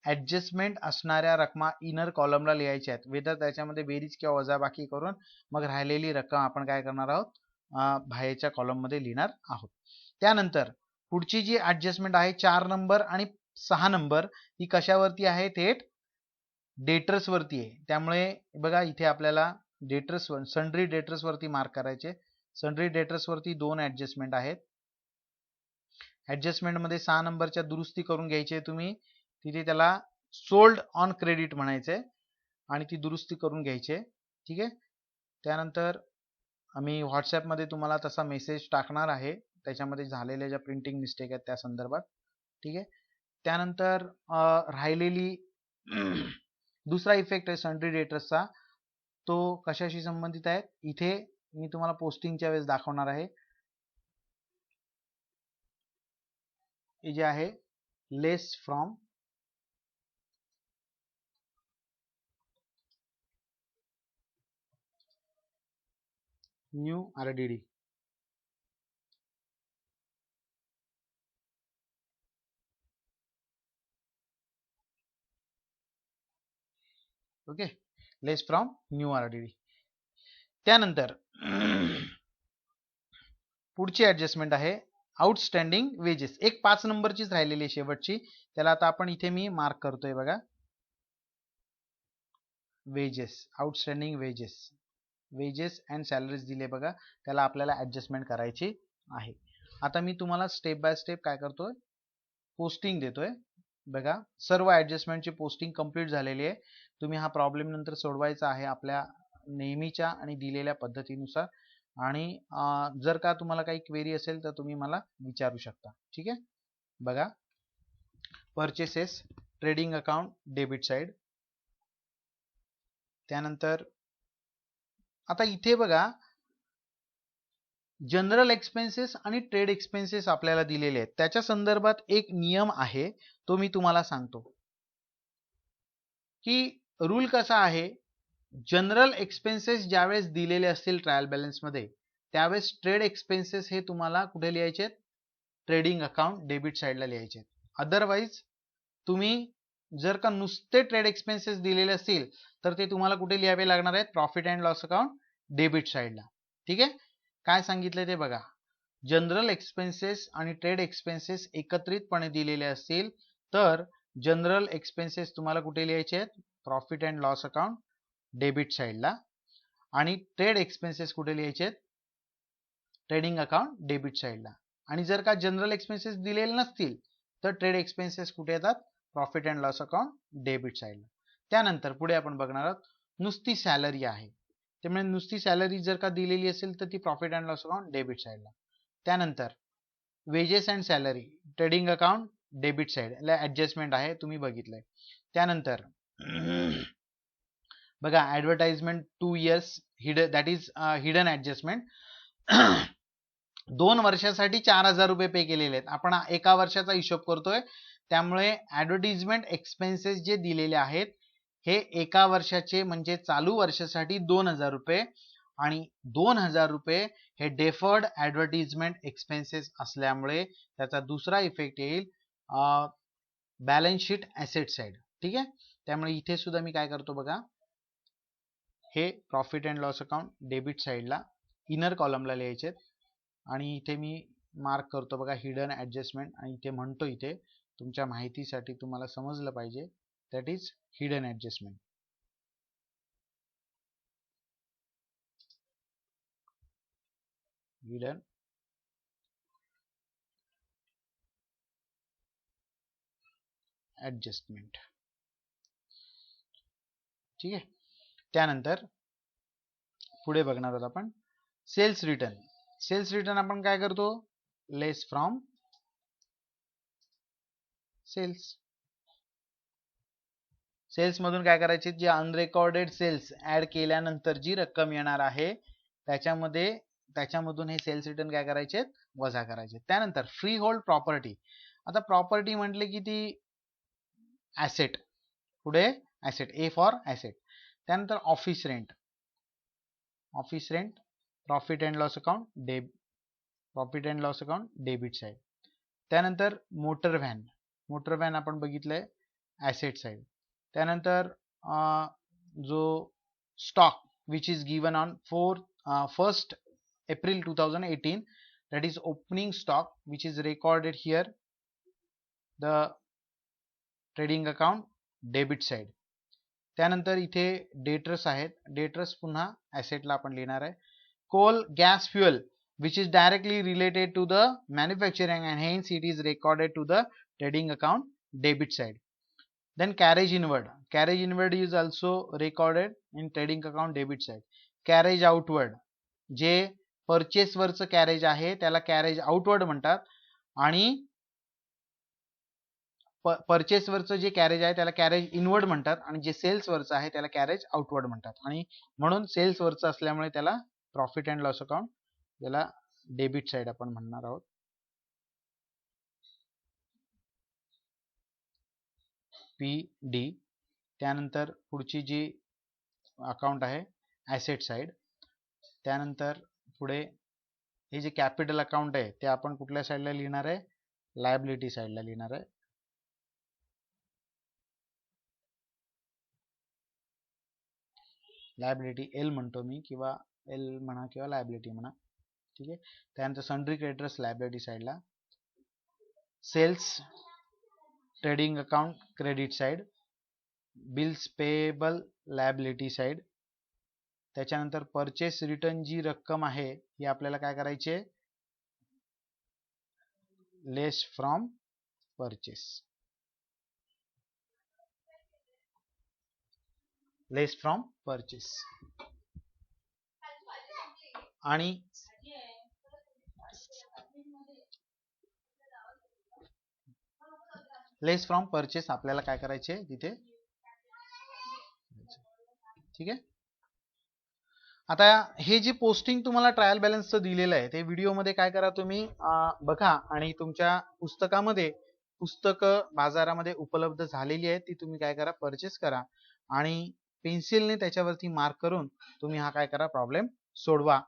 ऍडजस्टमेंट असणाऱ्या रकमा इनर कॉलमला लिहायच्या आहेत. वेदर त्याच्यामध्ये बेरीज किंवा वजाबाकी करून मग राहिलेली रक्कम आपण काय करणार आहोत? बाहेरच्या कॉलम मध्ये लिहिणार आहोत. त्यानंतर पुढची जी ऍडजस्टमेंट आहे 4 नंबर आणि 6 नंबर, ही कशावरती आहे? थेट डेटर्स वरती आहे. त्यामुळे बघा इथे आपल्याला डेटर्स, सन्ड्री डेटर्स वरती मार्क करायचे. सन्ड्री डेटर्स वरती 2 ऍडजस्टमेंट आहेत. ऍडजस्टमेंट मध्ये 6 नंबरच्या दुरुस्ती करून घ्यायची तुम्ही. तिथे त्याला सोल्ड ऑन क्रेडिट म्हणायचंय आणि ती दुरुस्ती करून घ्यायची. ठीक आहे, त्यानंतर आम्ही व्हॉट्सअपमध्ये तुम्हाला तसा मेसेज टाकणार आहे, त्याच्यामध्ये झालेल्या ज्या प्रिंटिंग मिस्टेक आहेत त्या संदर्भात. ठीक आहे, त्यानंतर राहिलेली दुसरा इफेक्ट आहे सन्ड्री डेटर्सचा, तो कशाशी संबंधित आहे? इथे मी तुम्हाला पोस्टिंगच्या वेळेस दाखवणार आहे. हे जे आहे less from new RDD. Okay, less from new RDD. त्यानंतर पुढची ऍडजस्टमेंट आहे आउटस्टँडिंग वेजेस. एक 5 नंबरचीच राहिलेली शेवटची, त्याला आता आपण इथे मी मार्क करतोय. बघा wedges, outstanding wedges, wedges and salaries दिले बघा, त्याला आपल्याला ऍडजस्टमेंट करायची आहे. आता मी तुम्हाला स्टेप बाय स्टेप काय करतोय? पोस्टिंग देतोय. बघा सर्व ऍडजस्टमेंटची पोस्टिंग कंप्लीट झालेली आहे. तुम्ही हा प्रॉब्लेम नंतर सोडवायचा आहे आपल्या नेहमीच्या आणि दिलेल्या पद्धतीनुसार. आणि जर का तुम्हाला काही क्वेरी असेल तर तुम्ही मला विचारू शकता. ठीक आहे. बघा, purchases, trading account, debit side. त्यानंतर आता इथे बघा, जनरल एक्सपेन्सेस आणि ट्रेड एक्सपेन्सेस आपल्याला दिलेले आहेत. त्याच्या संदर्भात एक नियम आहे, तो मी तुम्हाला सांगतो की रूल कसा आहे. जनरल एक्सपेन्सेस ज्यावेळेस दिलेले असतील ट्रायल बॅलन्स मध्ये, त्यावेळेस ट्रेड एक्सपेन्सेस हे तुम्हाला कुठे लिहायचे, ट्रेडिंग अकाउंट डेबिट साइडला लिहायचे. अदरवाइज तुम्ही जर का नुसते ट्रेड एक्सपेन्सेस दिलेले असतील तर ते तुम्हाला कुठे लिहावे लागणार आहेत, profit and loss account debit साइडला. ठीक आहे. काय सांगितले ते बघा, जनरल एक्सपेन्सेस आणि ट्रेड एक्सपेन्सेस एकत्रितपणे दिलेले असतील तर जनरल एक्सपेन्सेस तुम्हाला कुठे लिहायचे आहेत, profit and loss account debit साइडला. आणि ट्रेड एक्सपेन्सेस कुठे लिहायचे आहेत, ट्रेडिंग अकाउंट डेबिट साइडला. आणि जर का जनरल एक्सपेन्सेस दिलेले नसतील तर ट्रेड एक्सपेन्सेस कुठे येतात, profit and loss account debit साइडला. त्यानंतर पुढे आपण बघणार आहोत नुसती सॅलरी आहे, त्यामुळे नुसती सॅलरी जर का दिलेली असेल तर ती profit and loss account debit साइडला. त्यानंतर wedges and salary, trading account debit side, याला ऍडजस्टमेंट आहे, तुम्ही बघितलंय. त्यानंतर बघा, advertisement 2 years that is hidden adjustment. 2 वर्षासाठी 4,000 रुपये पे केलेले आहेत. आपण एका वर्षाचा हिशोब करतोय, त्यामुळे ऍडव्हर्टाइजमेंट एक्सपेन्सेस जे दिलेले आहेत हे एका वर्षाचे म्हणजे चालू वर्षासाठी 2,000 रुपये, आणि 2,000 रुपये हे डेफर्ड ऍडव्हर्टाइजमेंट एक्सपेन्सेस असल्यामुळे त्याचा दुसरा इफेक्ट येईल बॅलन्स शीट ऍसेट साइड. ठीक आहे. त्यामुळे इथे सुद्धा मी काय करतो बघा, हे profit and loss account debit साइडला इनर कॉलमला लिहायचे, आणि इथे मी मार्क करतो बघा हिडन ऍडजस्टमेंट, आणि इथे म्हणतो, इथे तुमच्या माहितीसाठी तुम्हाला समजलं पाहिजे, that is hidden adjustment. Hidden adjustment. ठीक आहे. त्यानंतर पुढे बघणार आहोत आपण सेल्स रिटर्न. सेल्स रिटर्न आपण काय करतो, लेस फ्रॉम सेल्स. सेल्स मधून काय करायचे, जे अनरेकॉर्डेड सेल्स ऍड केल्यानंतर जी रक्कम येणार आहे त्याच्यामधून हे सेल्स रिटर्न काय करायचे, वजा करायचे. त्यानंतर फ्री होल्ड प्रॉपर्टी. आता प्रॉपर्टी म्हटले की ती ऍसेट, पुढे ऍसेट, ए फॉर ऍसेट. त्यानंतर office rent, office rent profit and loss account profit and loss account debit side. त्यानंतर मोटर व्हॅन, मोटर व्हॅन आपण बघितलंय ऍसेट साइड. त्यानंतर जो stock which is given on 1st April 2018, that is opening stock which is recorded here, the trading account debit side. त्यानंतर इथे debtors आहेत, debtors पुन्हा ऍसेटला आपण लिहिणार आहे. Coal gas fuel which is directly related to the manufacturing and hence it is recorded to the trading account debit side. Then carriage inward, carriage inward is also recorded in trading account debit side. Carriage outward, जे purchase वरचं carriage आहे त्याला carriage outward म्हणतात, आणि purchase वरचं जे carriage आहे त्याला कॅरेज इनवर्ड म्हणतात, आणि जे सेल्स वरचं आहे त्याला कॅरेज आउटवर्ड म्हणतात. आणि म्हणून सेल्स वरचं असल्यामुळे त्याला प्रॉफिट अँड लॉस अकाउंट, याला डेबिट साइड आपण म्हणणार आहोत. PD. त्यानंतर पुढची जी अकाउंट आहे ऍसेट साइड. त्यानंतर पुढे हे जे कॅपिटल अकाउंट आहे ते आपण कुठल्या साइडला लिहिणार आहे, लायबिलिटी साइडला लिहिणार आहे. लायबिलिटी एल म्हणतो मी, किंवा एल म्हणा किंवा लायबिलिटी म्हणा. ठीक आहे. त्यानंतर सन्ड्री क्रेडिटर्स लायबिलिटी साइडला, sales trading account credit side, bills payable liability side. त्याच्यानंतर परचेस रिटर्न जी रक्कम आहे ही आपल्याला काय करायची आहे, less from purchase, less from purchase. आणि लेस फ्रॉम परचेस आपल्याला काय करायचे तिथे, ठीक आहे. आता हे जी पोस्टिंग तुम्हाला ट्रायल बॅलन्सचं दिलेलं आहे ते व्हिडिओमध्ये काय करा तुम्ही बघा आणि तुमच्या पुस्तकामध्ये पुस्तकं बाजारामध्ये उपलब्ध झालेली आहेत ती तुम्ही काय करा परचेस करा आणि पेन्सिलने त्याच्यावरती मार्क करून तुम्ही हा काय करा प्रॉब्लेम सोडवा.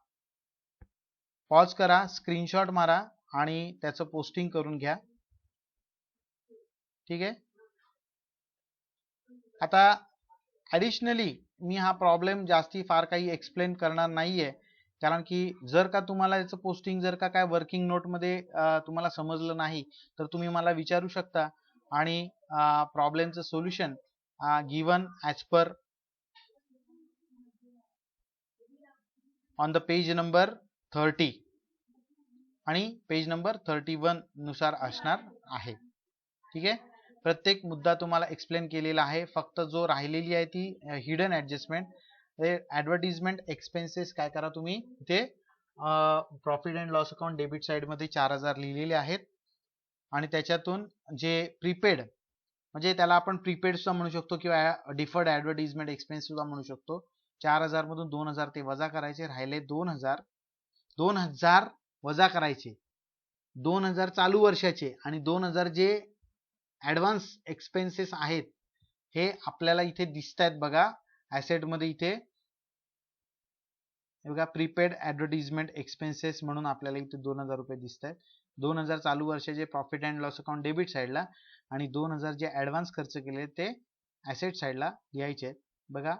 पॉज करा, स्क्रीनशॉट मारा आणि त्याचं पोस्टिंग करून घ्या. ठीक आहे. आता ॲडिशनली मी हा प्रॉब्लेम जास्ती फार काही एक्सप्लेन करणार नाहीये, कारण की जर का तुम्हाला याचं पोस्टिंग जर का काय वर्किंग नोटमध्ये तुम्हाला समजलं नाही तर तुम्ही मला विचारू शकता आणि प्रॉब्लेमचं solution given as per on the page number 30 आणि पेज नंबर 31 नुसार असणार आहे. ठीक आहे. प्रत्येक मुद्दा तुम्हाला एक्सप्लेन केलेला आहे. फक्त जो राहिलेली आहे ती हिडन ऍडजस्टमेंट, ऍडव्हर्टिजमेंट एक्सपेन्सेस काय करा तुम्ही इथे profit and loss account debit side मध्ये 4000 लिहिलेले आहेत आणि त्याच्यातून जे प्रीपेड म्हणजे त्याला आपण प्रीपेड सुद्धा म्हणू शकतो किंवा डिफर्ड ऍडव्हर्टिजमेंट एक्सपेन्स सुद्धा म्हणू शकतो. 4000 मधून 2000 ते वजा करायचे, राहिले 2000. 2000 वजा करायचे, 2000 चालू वर्षाचे आणि 2000 जे ऍडव्हान्स एक्सपेन्सेस आहेत हे आपल्याला इथे दिसत आहेत बघा ऍसेट मध्ये. इथे बघा प्रीपेड ऍडव्हर्टिजमेंट एक्सपेन्सेस म्हणून आपल्याला इथे 2000 रुपये दिसत आहेत. 2000 चालू वर्षाचे profit and loss account debit साइडला आणि 2000 जे ऍडव्हान्स खर्च केले ते ऍसेट साइडला लिहायचे आहेत बघा.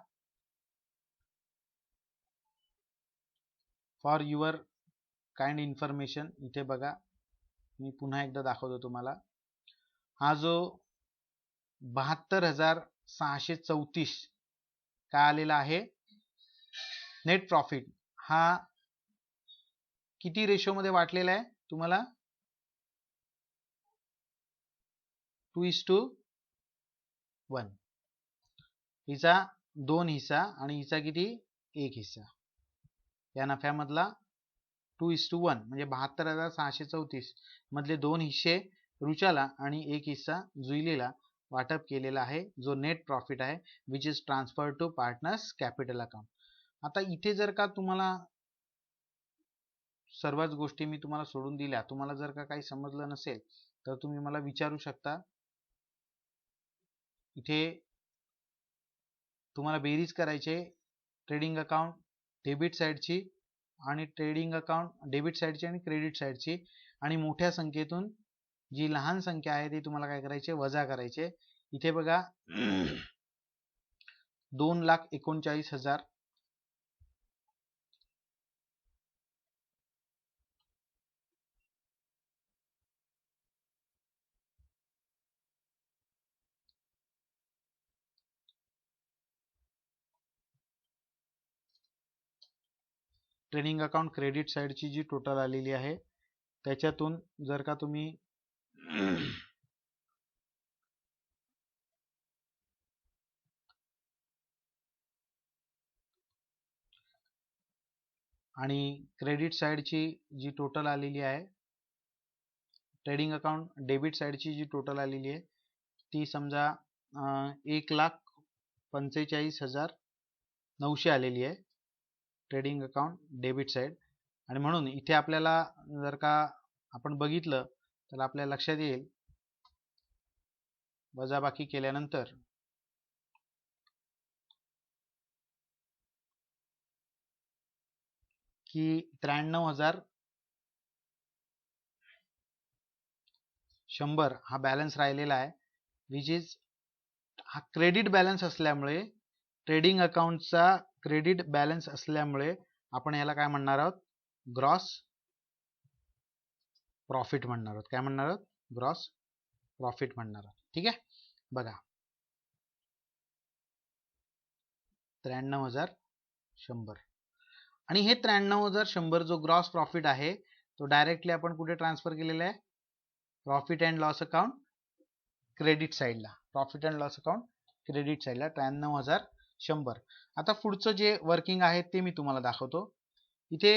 फॉर युअर काइंड इन्फॉर्मेशन इथे बघा मी पुन्हा एकदा दाखवतो तुम्हाला. हा जो 72,634 काय आलेला आहे नेट प्रॉफिट, हा किती रेशो मध्ये वाटलेला आहे तुम्हाला? 2:1. हिचा 2 हिस्सा आणि हिचा किती 1 हिस्सा. या नफ्यामधला 2:1 म्हणजे 72,634 मधले 2 हिस्से रुचाला आणि 1 हिस्सा जुईलीला वाटप केलेला आहे, जो नेट प्रॉफिट आहे which is transfer to partners capital account. आता इथे जर का तुम्हाला सर्वच गोष्टी मी तुम्हाला सोडून दिल्या, तुम्हाला जर का काही समजलं नसेल तर तुम्ही मला विचारू शकता. इथे तुम्हाला बेरीज करायचे ट्रेडिंग अकाउंट डेबिट साइडची आणि ट्रेडिंग अकाउंट डेबिट साइडची आणि क्रेडिट साइडची आणि मोठ्या संख्येतून जी लहान संख्या आहे ती तुम्हाला काय करायचे वजा करायचे. इथे बघा 2,39,000 ट्रेडिंग अकाउंट क्रेडिट साइडची जी टोटल आलेली आहे त्याच्यातून जर का तुम्ही आणि क्रेडिट साइडची जी टोटल आलेली आहे, ट्रेडिंग अकाउंट डेबिट साइडची जी टोटल आलेली आहे ती समजा 1,45,900 आलेली आहे ट्रेडिंग अकाउंट डेबिट साइड. आणि म्हणून इथे आपल्याला जर का आपण बघितलं तर आपल्या लक्षात येईल वजाबाकी केल्यानंतर की 93,100 हा बॅलन्स राहिलेला आहे विच इज हा क्रेडिट बॅलन्स असल्यामुळे, ट्रेडिंग अकाउंटचा क्रेडिट बॅलन्स असल्यामुळे आपण याला काय म्हणणार आहोत ग्रॉस प्रॉफिट म्हणणार आहोत. काय म्हणणार आहोत ग्रॉस प्रॉफिट म्हणणार आहोत. ठीक आहे. बघा 93,100 आणि हे 93,100 जो ग्रॉस प्रॉफिट आहे तो डायरेक्टली आपण कुठे ट्रान्सफर केलेला आहे profit and loss account credit साइडला. Profit and loss account credit साइडला 93,100. आता पुढचं जे वर्किंग आहे ते मी तुम्हाला दाखवतो. इथे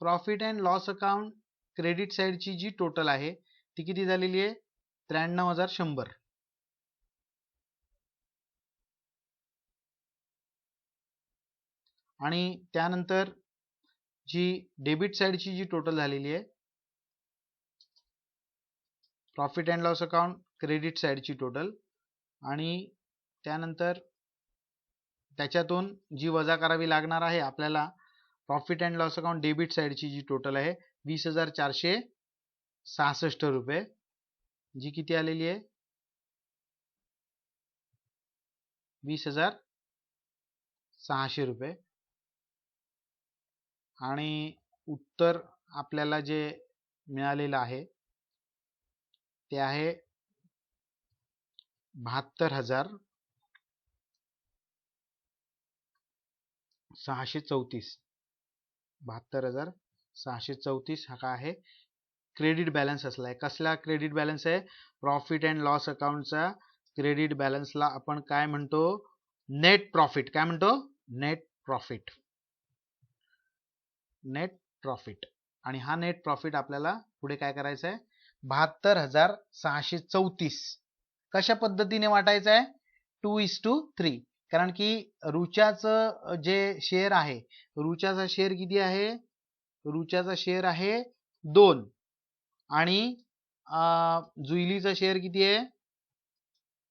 profit and loss account credit साईडची जी टोटल आहे ती किती झालेली आहे 93,100. आणि त्यानंतर जी डेबिट साईडची जी टोटल झालेली आहे profit and loss account credit साईडची टोटल, आणि त्यानंतर त्याच्यातून जी वजा करावी लागणार आहे आपल्याला profit and loss account debit साईडची जी टोटल आहे 20,466 रुपये, जी किती आलेली आहे 20,600 रुपये. आणि उत्तर आपल्याला जे मिळालेलं आहे ते आहे 72,634. 72,634 हा काय आहे क्रेडिट बॅलन्स असला आहे. कसला क्रेडिट बॅलन्स आहे प्रॉफिट अँड लॉस अकाउंटचा क्रेडिट बॅलन्सला आपण काय म्हणतो नेट प्रॉफिट. काय म्हणतो नेट प्रॉफिट. Net profit. आणि हा नेट प्रॉफिट आपल्याला पुढे काय करायचं आहे 72,634 कशा पद्धतीने वाटायचं आहे 2:3. कारण की रुच्याचं जे शेअर आहे रुच्याचा शेअर किती आहे रुच्याचा शेअर आहे 2 आणि जुईलीचा शेअर किती आहे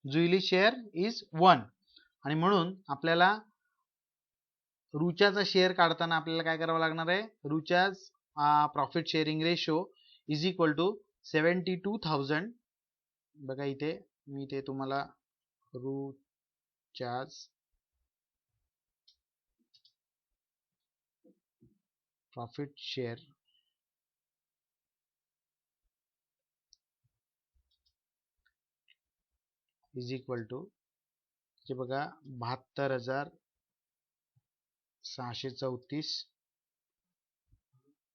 जुईली शेअर इज 1. आणि म्हणून आपल्याला रुच्याचा शेअर काढताना आपल्याला काय करावं लागणार आहे Rucha's profit sharing ratio is equal to 72,000. बघा इथे मी ते तुम्हाला Rucha's profit share is equal to जे बघा 72,634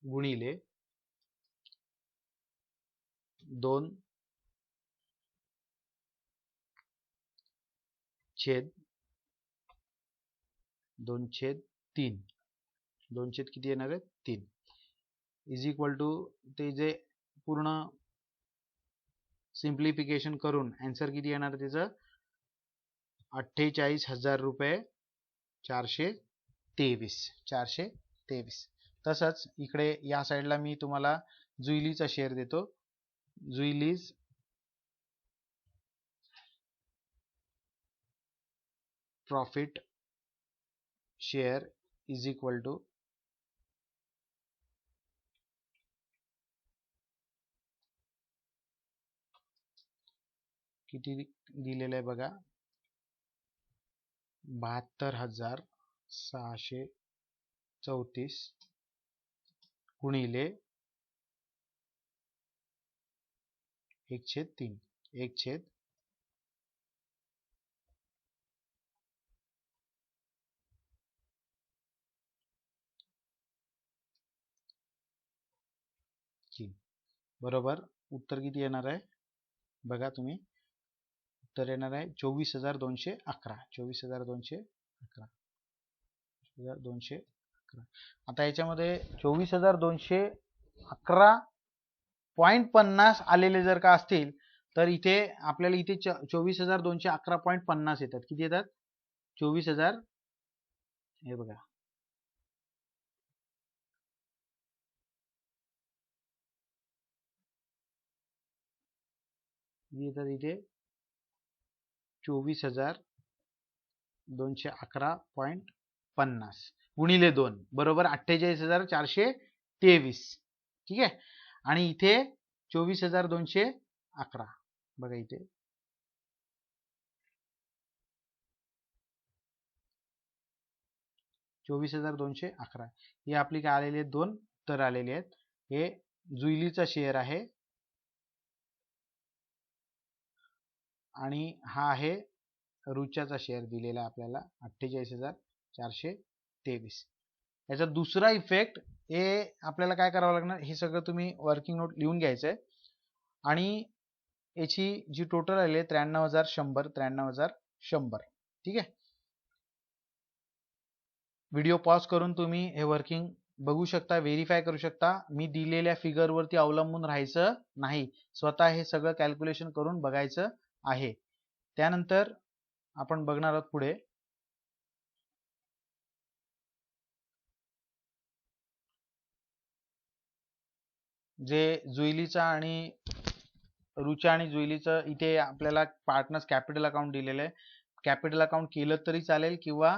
गुणिले 2 छेद 2/3 2 छेद किती येणार आहे 3 इज इक्वल टू ते जे पूर्ण सिम्प्लिफिकेशन करून आन्सर किती येणार त्याचं 48,000 रुपये 423. तसंच इकडे या साईडला मी तुम्हाला जुईलीचा शेअर देतो. Juili's profit share is equal to किती दिलेलं आहे बघा 72,634 गुणिले 1/3 1/3 बरोबर. उत्तर किती येणार आहे बघा तुम्ही उत्तर येणार आहे 24,211. 24,211. आता याच्यामध्ये 24,211.50 आलेले जर का असतील तर इथे आपल्याला इथे 24,211.50 येतात. किती येतात 24,000 हे बघा येतात इथे 24,211.50 गुणिले 2 बरोबर 48,423. ठीक आहे. आणि इथे 24,211 बघा इथे 24,211 हे आपली काय आलेली आहेत 2 उत्तर आलेली आहेत. हे जुईलीचा शेअर आहे आणि हा आहे रुच्याचा शेअर दिलेला आपल्याला 48,423. याचा दुसरा इफेक्ट हे आपल्याला काय करावं लागणार हे सगळं तुम्ही वर्किंग नोट लिहून घ्यायचं आहे. आणि याची जी टोटल आली आहे 93,100 93,100. ठीक आहे. व्हिडिओ पॉज करून तुम्ही हे वर्किंग बघू शकता, व्हेरीफाय करू शकता. मी दिलेल्या फिगर वरती अवलंबून राहायचं नाही, स्वतः हे सगळं कॅल्क्युलेशन करून बघायचं आहे. त्यानंतर आपण बघणार आहोत पुढे जे जुईलीचा आणि रुचा आणि जुईलीचं इथे आपल्याला पार्टनर्स कॅपिटल अकाउंट दिलेलं आहे. कॅपिटल अकाउंट केलं तरी चालेल किंवा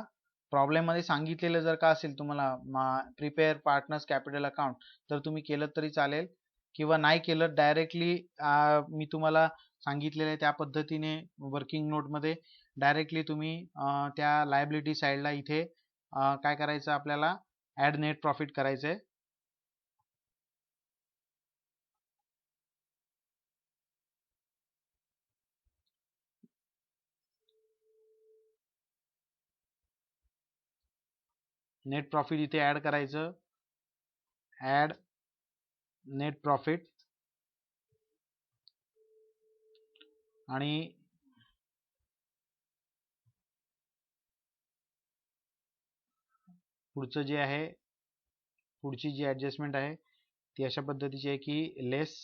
प्रॉब्लेम मध्ये सांगितलेलं जर का असेल तुम्हाला प्रिपेअर पार्टनर्स कॅपिटल अकाउंट, तर तुम्ही केलं तरी चालेल किंवा नाही केलं डायरेक्टली मी तुम्हाला सांगितलेलं आहे त्या पद्धतीने वर्किंग नोट मध्ये डायरेक्टली तुम्ही त्या लायबिलिटी साइडला इथे काय करायचं आपल्याला ऍड नेट प्रॉफिट करायचंय. नेट प्रॉफिट इथे ऍड करायचं, ऍड नेट प्रॉफिट आणि पुढचं जे आहे पुढची जी ऍडजस्टमेंट आहे ती अशा पद्धतीची आहे की लेस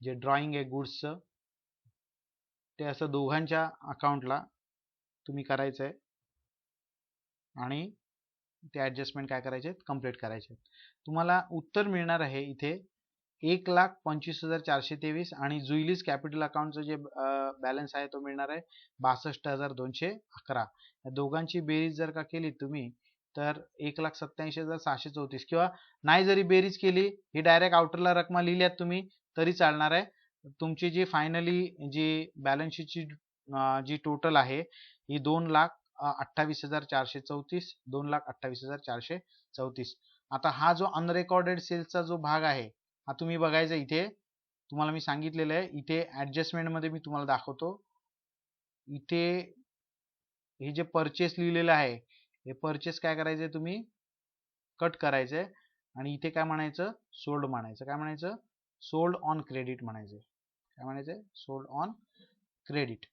जे ड्रॉइंग आहे गुड्सचं ते असं दोघांच्या अकाउंटला तुम्ही करायचं आहे आणि ते ऍडजस्टमेंट काय करायचे कंप्लीट करायचे. तुम्हाला उत्तर मिळणार आहे इथे 1,25,423 आणि जुईलीज कॅपिटल अकाउंटचं जे बॅलन्स आहे तो मिळणार आहे 62,211. या दोघांची बेरीज जर का केली तुम्ही तर 1,87,734 किंवा नाही जरी बेरीज केली, ही डायरेक्ट आउटरला रकमा लिहिल्यात तुम्ही तरी चालणार आहे. तुमची जी फायनली जी बॅलन्स शीटची जी टोटल आहे ही 2,28,434, 2,28,434. आता हा जो अनरेकॉर्डेड सेल्सचा जो भाग आहे हा तुम्ही बघायचा. इथे तुम्हाला मी सांगितलेलं आहे, इथे ऍडजस्टमेंट मध्ये मी तुम्हाला दाखवतो. इथे हे जे परचेस लिहिलेलं आहे हे परचेस काय करायचंय तुम्ही कट करायचंय आणि इथे काय म्हणायचं सोल्ड म्हणायचं. काय म्हणायचं सोल्ड ऑन क्रेडिट म्हणायचं. काय म्हणायचं सोल्ड ऑन क्रेडिट.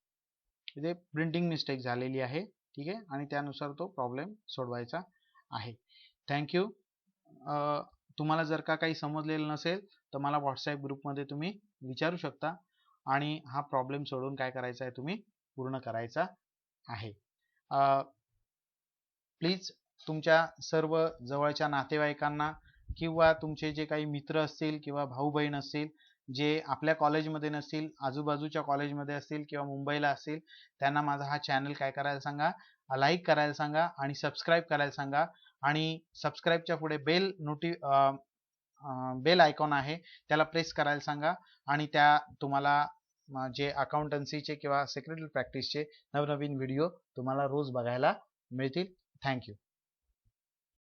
इथे प्रिंटिंग मिस्टेक झालेली आहे, ठीक आहे, आणि त्यानुसार तो प्रॉब्लेम सोडवायचा आहे. थँक्यू. तुम्हाला जर का काही समजलेलं नसेल तर मला व्हॉट्सॲप ग्रुपमध्ये तुम्ही विचारू शकता आणि हा प्रॉब्लेम सोडवून काय करायचा आहे तुम्ही पूर्ण करायचा आहे. प्लीज तुमच्या सर्व जवळच्या नातेवाईकांना किंवा तुमचे जे काही मित्र असतील किंवा भाऊ बहीण असतील जे आपल्या कॉलेजमध्ये नसतील, आजूबाजूच्या कॉलेजमध्ये असतील किंवा मुंबईला असतील, त्यांना माझा हा चॅनल काय करायला सांगा, लाईक करायला सांगा आणि सबस्क्राईब करायला सांगा. आणि सबस्क्राईबच्या पुढे बेल आयकॉन आहे त्याला प्रेस करायला सांगा आणि त्या तुम्हाला जे अकाउंटन्सीचे किंवा सेक्रेटरी प्रॅक्टिसचे नवनवीन व्हिडिओ तुम्हाला रोज बघायला मिळतील. थँक्यू.